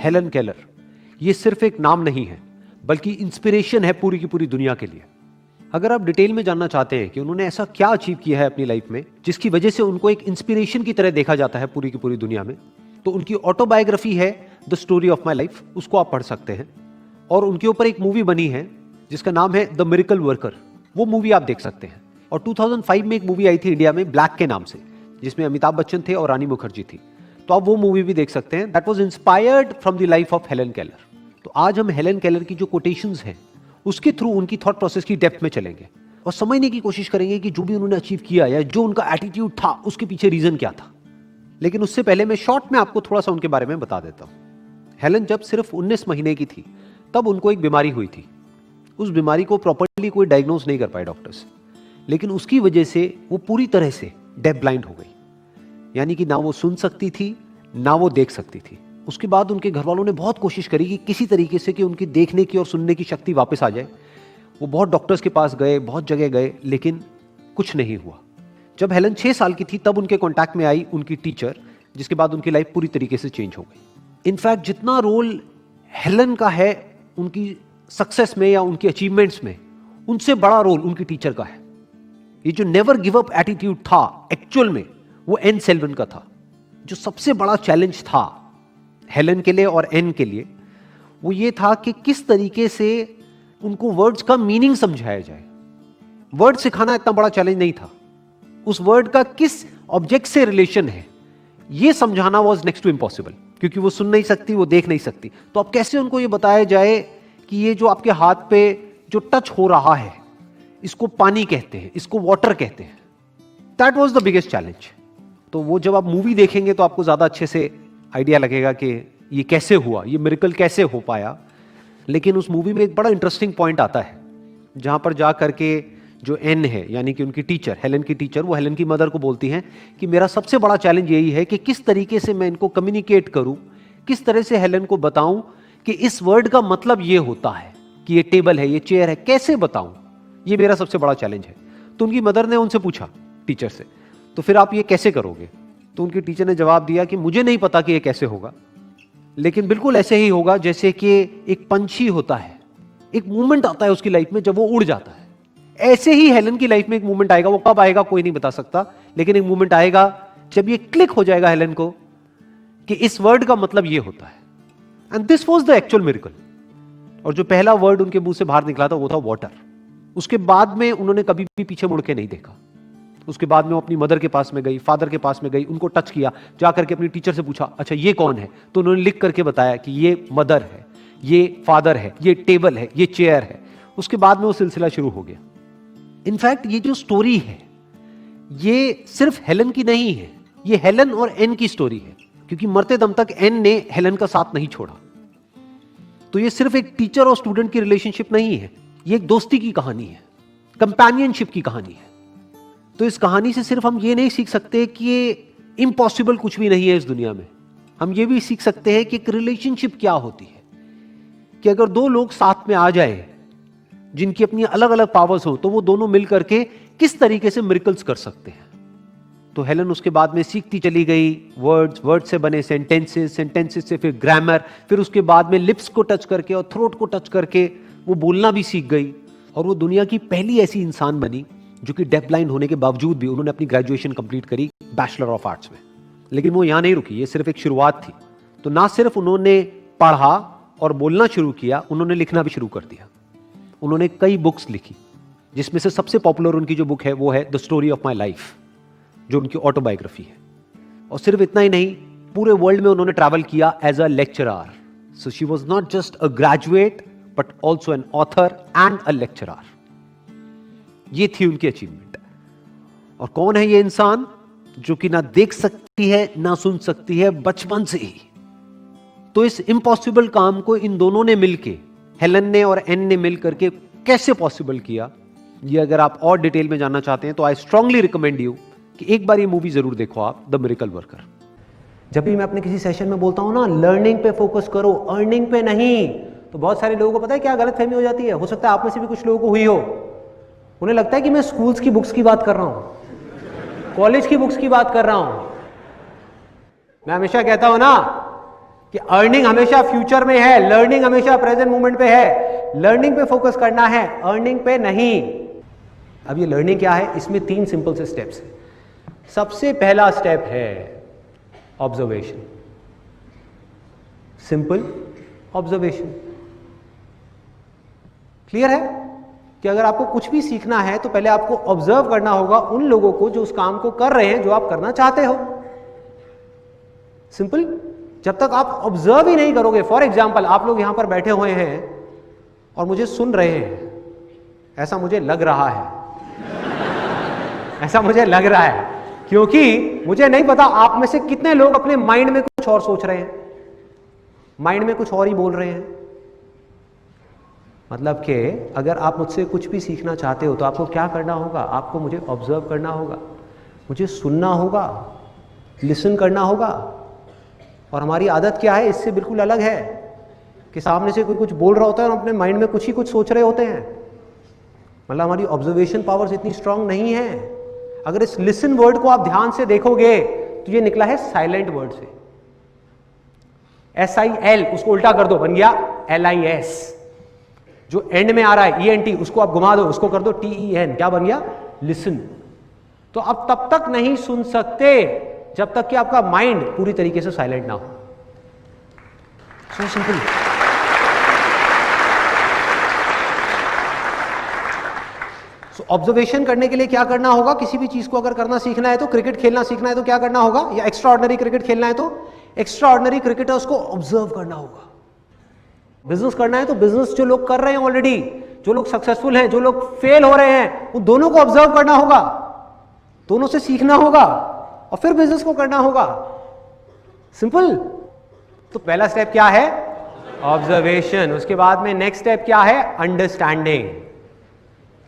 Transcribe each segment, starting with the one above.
Helen Keller, ये सिर्फ एक नाम नहीं है बल्कि इंस्पिरेशन है पूरी की पूरी दुनिया के लिए। अगर आप डिटेल में जानना चाहते हैं कि उन्होंने ऐसा क्या अचीव किया है अपनी लाइफ में जिसकी वजह से उनको एक इंस्पिरेशन की तरह देखा जाता है पूरी की पूरी दुनिया में, तो उनकी ऑटोबायोग्राफी है the story of my life, उसको आप पढ़ सकते हैं। और उनके ऊपर एक मूवी बनी है जिसका नाम है द मिरेकल वर्कर, वो मूवी आप देख सकते हैं। और 2005 में एक मूवी आई थी इंडिया में ब्लैक के नाम से, जिसमें अमिताभ बच्चन थे और रानी मुखर्जी थी, तो आप वो मूवी भी देख सकते हैं। That was inspired from the life of Helen Keller. तो आज हम हेलन केलर की जो कोटेशंस हैं उसके थ्रू उनकी थॉट प्रोसेस की डेप्थ में चलेंगे और समझने की कोशिश करेंगे कि जो भी उन्होंने अचीव किया या जो उनका एटीट्यूड था उसके पीछे रीजन क्या था। लेकिन उससे पहले मैं शॉर्ट में आपको थोड़ा सा उनके बारे में बता देता हूं। हेलन जब सिर्फ 19 महीने की थी तब उनको एक बीमारी हुई थी। उस बीमारी को प्रॉपर्ली कोई डायग्नोज नहीं कर पाए डॉक्टर्स, लेकिन उसकी वजह से वो पूरी तरह से डेफ ब्लाइंड हो गई, यानी कि ना वो सुन सकती थी ना वो देख सकती थी। उसके बाद उनके घर वालों ने बहुत कोशिश करी कि किसी तरीके से कि उनकी देखने की और सुनने की शक्ति वापस आ जाए। वो बहुत डॉक्टर्स के पास गए, बहुत जगह गए, लेकिन कुछ नहीं हुआ। जब हेलन 6 साल की थी तब उनके कांटेक्ट में आई उनकी टीचर, जिसके बाद उनकी लाइफ पूरी तरीके से चेंज हो गई। इनफैक्ट जितना रोल हेलन का है उनकी सक्सेस में या उनकी अचीवमेंट्स में, उनसे बड़ा रोल उनकी टीचर का है। ये जो नेवर गिव अप एटीट्यूड था एक्चुअल में वो एन सेल्वन का था। जो सबसे बड़ा चैलेंज था हेलन के लिए और एन के लिए वो ये था कि किस तरीके से उनको वर्ड्स का मीनिंग समझाया जाए। वर्ड सिखाना इतना बड़ा चैलेंज नहीं था, उस वर्ड का किस ऑब्जेक्ट से रिलेशन है ये समझाना वाज नेक्स्ट टू इम्पॉसिबल, क्योंकि वो सुन नहीं सकती, वो देख नहीं सकती। तो अब कैसे उनको ये बताया जाए कि ये जो आपके हाथ पे जो टच हो रहा है इसको पानी कहते हैं, इसको वाटर कहते हैं। That was the biggest challenge. तो वो जब आप मूवी देखेंगे तो आपको ज्यादा अच्छे से आइडिया लगेगा कि ये कैसे हुआ, ये मिरेकल कैसे हो पाया। लेकिन उस मूवी में एक बड़ा इंटरेस्टिंग पॉइंट आता है जहां पर जा करके जो एन है यानी कि उनकी टीचर, हेलन की टीचर, वो हेलन की मदर को बोलती हैं कि मेरा सबसे बड़ा चैलेंज यही है कि किस तरीके से मैं इनको कम्युनिकेट करूं, किस तरह से हेलन को बताऊं कि इस वर्ड का मतलब ये होता है कि ये टेबल है, ये चेयर है, कैसे बताऊं, ये मेरा सबसे बड़ा चैलेंज है। तो उनकी मदर ने उनसे पूछा, टीचर से, तो फिर आप ये कैसे करोगे? तो उनकी टीचर ने जवाब दिया कि मुझे नहीं पता कि ये कैसे होगा, लेकिन बिल्कुल ऐसे ही होगा जैसे कि एक पंछी होता है, एक मूवमेंट आता है उसकी लाइफ में जब वो उड़ जाता है। ऐसे ही हेलन की लाइफ में एक मूवमेंट आएगा, वो कब आएगा कोई नहीं बता सकता, लेकिन एक मूवमेंट आएगा जब ये क्लिक हो जाएगा हेलन को कि इस वर्ड का मतलब ये होता है। And this was the actual miracle. और जो पहला वर्ड उनके मुंह से बाहर निकला था वो था वाटर। उसके बाद में उन्होंने कभी भी पीछे मुड़ के नहीं देखा। उसके बाद में वो अपनी मदर के पास में गई, फादर के पास में गई, उनको टच किया, जाकर के अपनी टीचर से पूछा, अच्छा ये कौन है? तो उन्होंने लिख करके बताया कि ये मदर है, ये फादर है, ये टेबल है, ये चेयर है। उसके बाद में वो सिलसिला शुरू हो गया। इनफैक्ट ये जो स्टोरी है ये सिर्फ हेलन की नहीं है, ये हेलन और एन की स्टोरी है, क्योंकि मरते दम तक एन ने हेलन का साथ नहीं छोड़ा। तो ये सिर्फ एक टीचर और स्टूडेंट की रिलेशनशिप नहीं है, ये एक दोस्ती की कहानी है, कंपेनियनशिप की कहानी है। तो इस कहानी से सिर्फ हम ये नहीं सीख सकते कि ये इम्पॉसिबल कुछ भी नहीं है इस दुनिया में, हम ये भी सीख सकते हैं कि एक रिलेशनशिप क्या होती है, कि अगर दो लोग साथ में आ जाए जिनकी अपनी अलग अलग पावर्स हो तो वो दोनों मिल करके किस तरीके से मिरेकल्स कर सकते हैं। तो हेलन उसके बाद में सीखती चली गई वर्ड्स, वर्ड से बने सेंटेंसेस, सेंटेंसेस से फिर ग्रामर, फिर उसके बाद में लिप्स को टच करके और थ्रोट को टच करके वो बोलना भी सीख गई। और वो दुनिया की पहली ऐसी इंसान बनी जो कि डेफ ब्लाइंड होने के बावजूद भी उन्होंने अपनी ग्रेजुएशन कंप्लीट करी बैचलर ऑफ आर्ट्स में। लेकिन वो यहां नहीं रुकी, ये सिर्फ एक शुरुआत थी। तो ना सिर्फ उन्होंने पढ़ा और बोलना शुरू किया, उन्होंने लिखना भी शुरू कर दिया। उन्होंने कई बुक्स लिखी, जिसमें से सबसे पॉपुलर उनकी जो बुक है वो है the story of my life, जो उनकी ऑटोबायोग्राफी है। और सिर्फ इतना ही नहीं, पूरे वर्ल्ड में उन्होंने ट्रैवल किया as a lecturer. So she was not just a graduate but also an author and a lecturer. ये थी उनकी अचीवमेंट। और कौन है ये इंसान जो कि ना देख सकती है ना सुन सकती है बचपन से ही? तो इस इम्पॉसिबल काम को इन दोनों ने मिलके, हेलन ने और एन ने मिल करके कैसे पॉसिबल किया, ये अगर आप और डिटेल में जानना चाहते हैं तो आई स्ट्रांगली रिकमेंड यू कि एक बार ये मूवी जरूर देखो आप, द मिरेकल वर्कर। जब भी मैं अपने किसी सेशन में बोलता हूं ना लर्निंग पे फोकस करो, अर्निंग पे नहीं, तो बहुत सारे लोगों को पता है क्या गलतफहमी हो जाती है। हो सकता है आप में से भी कुछ लोगों को हुई हो। उन्हें लगता है कि मैं स्कूल्स की बुक्स की बात कर रहा हूं, कॉलेज की बुक्स की बात कर रहा हूं। मैं हमेशा कहता हूं ना कि अर्निंग हमेशा फ्यूचर में है, लर्निंग हमेशा प्रेजेंट मोमेंट पे है। लर्निंग पे फोकस करना है, अर्निंग पे नहीं। अब ये लर्निंग क्या है, इसमें 3 सिंपल से स्टेप्स हैं। सबसे पहला स्टेप है ऑब्जर्वेशन, सिंपल ऑब्जर्वेशन। क्लियर है कि अगर आपको कुछ भी सीखना है तो पहले आपको ऑब्जर्व करना होगा उन लोगों को जो उस काम को कर रहे हैं जो आप करना चाहते हो। सिंपल। जब तक आप ऑब्जर्व ही नहीं करोगे, फॉर एग्जाम्पल आप लोग यहां पर बैठे हुए हैं और मुझे सुन रहे हैं, ऐसा मुझे लग रहा है ऐसा मुझे लग रहा है, क्योंकि मुझे नहीं पता आप में से कितने लोग अपने माइंड में कुछ और सोच रहे हैं, माइंड में कुछ और ही बोल रहे हैं। मतलब कि अगर आप मुझसे कुछ भी सीखना चाहते हो तो आपको क्या करना होगा, आपको मुझे ऑब्जर्व करना होगा, मुझे सुनना होगा, लिसन करना होगा। और हमारी आदत क्या है, इससे बिल्कुल अलग है कि सामने से कोई कुछ बोल रहा होता है और अपने माइंड में कुछ ही कुछ सोच रहे होते हैं। मतलब हमारी ऑब्जर्वेशन पावर्स इतनी स्ट्रांग नहीं है। अगर इस लिसन वर्ड को आप ध्यान से देखोगे तो ये निकला है साइलेंट वर्ड से, SIL, उसको उल्टा कर दो, बन गया LIS। जो एंड में आ रहा है ENT, उसको आप घुमा दो, उसको कर दो TEN, क्या बन गया, लिसन। तो आप तब तक नहीं सुन सकते जब तक कि आपका माइंड पूरी तरीके से साइलेंट ना हो। So simple. सो ऑब्जर्वेशन करने के लिए क्या करना होगा, किसी भी चीज को अगर करना सीखना है तो, क्रिकेट खेलना सीखना है तो क्या करना होगा, या एक्स्ट्रा ऑर्डिनरी क्रिकेट खेलना है तो एक्स्ट्रा ऑर्डिनरी क्रिकेटर्स को ऑब्जर्व करना होगा। बिजनेस करना है तो बिजनेस जो लोग कर रहे हैं ऑलरेडी, जो लोग सक्सेसफुल हैं, जो लोग फेल हो रहे हैं, वो दोनों को ऑब्जर्व करना होगा, दोनों से सीखना होगा और फिर बिजनेस को करना होगा। सिंपल। तो पहला स्टेप क्या है, ऑब्जर्वेशन। उसके बाद में नेक्स्ट स्टेप क्या है, अंडरस्टैंडिंग।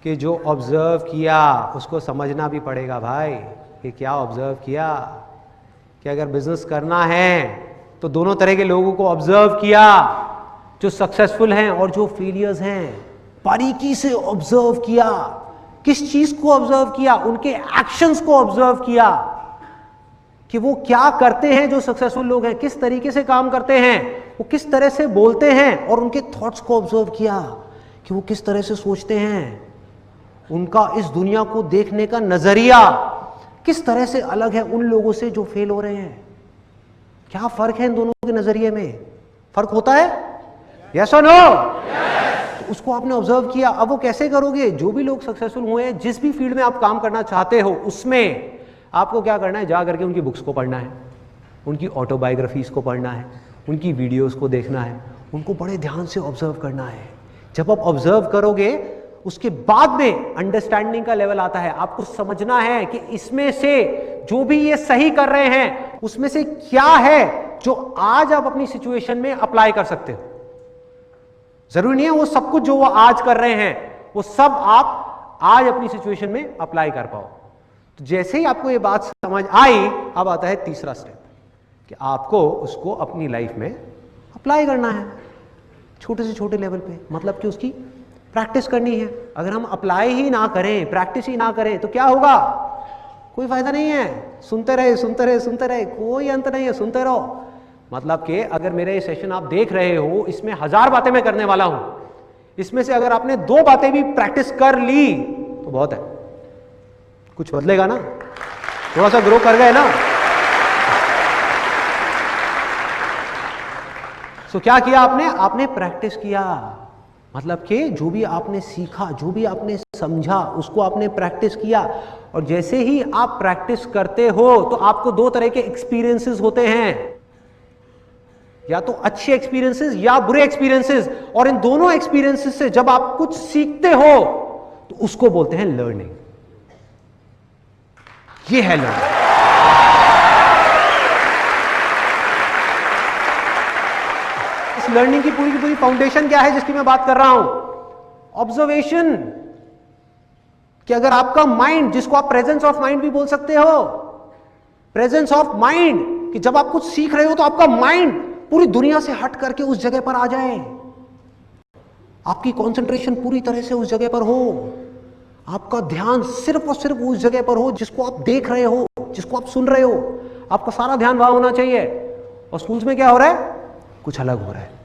कि जो ऑब्जर्व किया उसको समझना भी पड़ेगा भाई, कि क्या ऑब्जर्व किया। कि अगर बिजनेस करना है तो दोनों तरह के लोगों को ऑब्जर्व किया, जो सक्सेसफुल हैं और जो फेलियर्स हैं, बारीकी से ऑब्जर्व किया। किस चीज को ऑब्जर्व किया, उनके एक्शंस को ऑब्जर्व किया कि वो क्या करते हैं। जो सक्सेसफुल लोग हैं किस तरीके से काम करते हैं, वो किस तरह से बोलते हैं, और उनके थॉट्स को ऑब्जर्व किया कि वो किस तरह से सोचते हैं, उनका इस दुनिया को देखने का नजरिया किस तरह से अलग है उन लोगों से जो फेल हो रहे हैं। क्या फर्क है इन दोनों के नजरिए में, फर्क होता है, यस और नो? तो उसको आपने ऑब्जर्व किया। अब वो कैसे करोगे, जो भी लोग सक्सेसफुल हुए हैं, जिस भी फील्ड में आप काम करना चाहते हो, उसमें आपको क्या करना है, जा करके उनकी बुक्स को पढ़ना है, उनकी ऑटोबायोग्राफीज को पढ़ना है, उनकी वीडियोस को देखना है, उनको बड़े ध्यान से ऑब्जर्व करना है। जब आप ऑब्जर्व करोगे उसके बाद में अंडरस्टैंडिंग का लेवल आता है। आपको समझना है कि इसमें से जो भी ये सही कर रहे हैं उसमें से क्या है जो आज आप अपनी सिचुएशन में अप्लाई कर सकते हो। जरूरी नहीं है वो सब कुछ जो वो आज कर रहे हैं वो सब आप आज अपनी सिचुएशन में अप्लाई कर पाओ। तो जैसे ही आपको ये बात समझ आई, अब आता है तीसरा स्टेप कि आपको उसको अपनी लाइफ में अप्लाई करना है, छोटे से छोटे लेवल पे। मतलब कि उसकी प्रैक्टिस करनी है। अगर हम अप्लाई ही ना करें, प्रैक्टिस ही ना करें तो क्या होगा, कोई फायदा नहीं है। सुनते रहे सुनते रहे सुनते रहे, कोई अंत नहीं है, सुनते रहो। मतलब कि अगर मेरे ये सेशन आप देख रहे हो, इसमें 1000 बातें मैं करने वाला हूं, इसमें से अगर आपने 2 बातें भी प्रैक्टिस कर ली तो बहुत है। कुछ बदलेगा ना, थोड़ा सा ग्रो कर गए ना। सो क्या किया आपने, आपने प्रैक्टिस किया। मतलब कि जो भी आपने सीखा, जो भी आपने समझा, उसको आपने प्रैक्टिस किया। और जैसे ही आप प्रैक्टिस करते हो तो आपको 2 तरह के एक्सपीरियंसेस होते हैं, या तो अच्छे एक्सपीरियंसेस या बुरे एक्सपीरियंसेस। और इन दोनों एक्सपीरियंसेस से जब आप कुछ सीखते हो तो उसको बोलते हैं लर्निंग। ये है लर्निंग। इस लर्निंग की पूरी फाउंडेशन क्या है जिसकी मैं बात कर रहा हूं, ऑब्जर्वेशन। कि अगर आपका माइंड, जिसको आप प्रेजेंस ऑफ माइंड भी बोल सकते हो, प्रेजेंस ऑफ माइंड, कि जब आप कुछ सीख रहे हो तो आपका माइंड पूरी दुनिया से हट करके उस जगह पर आ जाए, आपकी कंसंट्रेशन पूरी तरह से उस जगह पर हो, आपका ध्यान सिर्फ और सिर्फ उस जगह पर हो जिसको आप देख रहे हो, जिसको आप सुन रहे हो। आपका सारा ध्यान वहां होना चाहिए। और स्कूल्स में क्या हो रहा है, कुछ अलग हो रहा है।